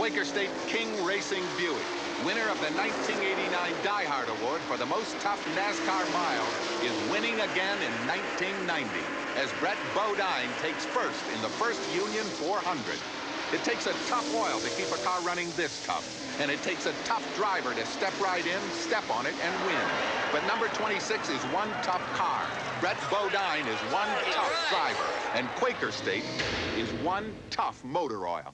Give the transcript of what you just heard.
Quaker State King Racing Buick, winner of the 1989 Die Hard Award for the most tough NASCAR mile, is winning again in 1990 as Brett Bodine takes first in the first Union 400. It takes a tough oil to keep a car running this tough, and it takes a tough driver to step right in, step on it, and win. But number 26 is one tough car. Brett Bodine is one tough driver, and Quaker State is one tough motor oil.